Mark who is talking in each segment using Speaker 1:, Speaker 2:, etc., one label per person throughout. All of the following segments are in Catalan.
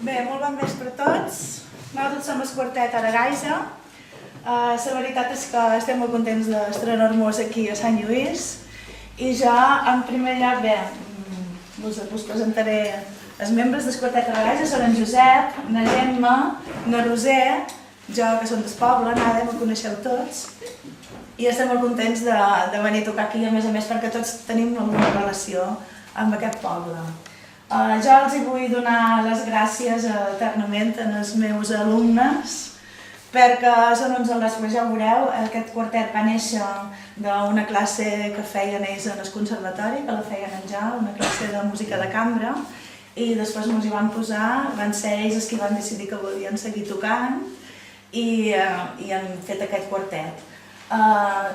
Speaker 1: Bé, molt bon vespre a tots. Nosaltres som el quartet Aragaiza. La veritat és que estem molt contents d'estrenar-nos aquí a Sant Lluís. I jo, en primer lloc, bé, us presentaré els membres del quartet Aragaiza. Són en Josep, na Gemma, na Roser, jo que som del poble, nada, me coneixeu tots. I estem molt contents de venir a tocar aquí, a més perquè tots tenim alguna relació amb aquest poble. Jo els vull donar les gràcies eternament als meus alumnes perquè són uns al·les que ja ho veureu. Aquest quartet va néixer d'una classe que feien ells en el conservatori, que la feien en ja, una classe de música de cambra, i després ens hi van posar, van ser ells els que van decidir que volien seguir tocant i han fet aquest quartet.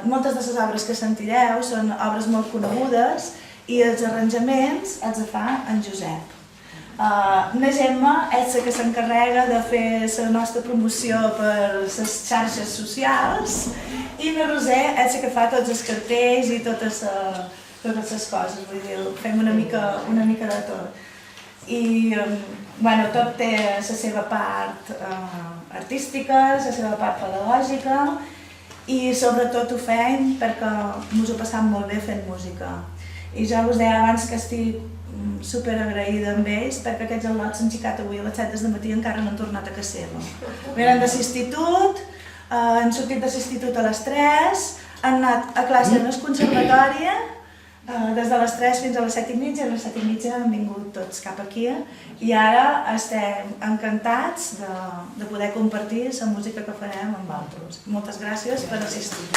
Speaker 1: Moltes de les obres que sentireu són obres molt conegudes i els arranjaments els fa en Josep. Na Gemma és la que s'encarrega de fer la nostra promoció per les xarxes socials i na Roser és la que fa tots els cartells i totes les coses, vull dir, fem una mica de tot. I tot té la seva part artística, la seva part pedagògica i sobretot ho fem perquè ens ho passam molt bé fent música. I ja us deia abans que estic superagraïda amb ells perquè aquests al·lots s'han xicat avui a les 7 del matí i encara no han tornat a casa seva. Venen de l'institut, han sortit de l'institut a les 3, han anat a classe en el conservatori des de les 3 fins a les 7:30 i a les 7:30 han vingut tots cap aquí i ara estem encantats de poder compartir la música que farem amb vosaltres. Moltes gràcies per assistir.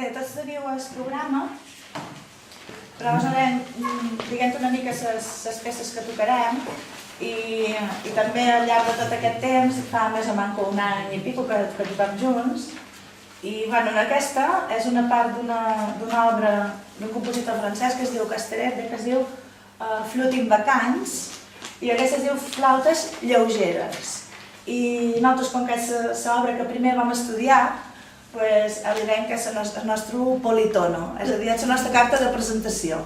Speaker 1: Bé, tots teniu el programa, però us anem dient una mica les peces que tocarem i també al llarg de tot aquest temps, fa més o menys un any i pico que toquem junts. I aquesta és una part d'una obra d'un compositor francès que es diu Castellet, que es diu Flûtes vacants, i aquesta es diu Flautes lleugeres. I nosaltres, com que és l'obra que primer vam estudiar, li dèiem que és el nostre politono, és a dir, és la nostra carta de presentació.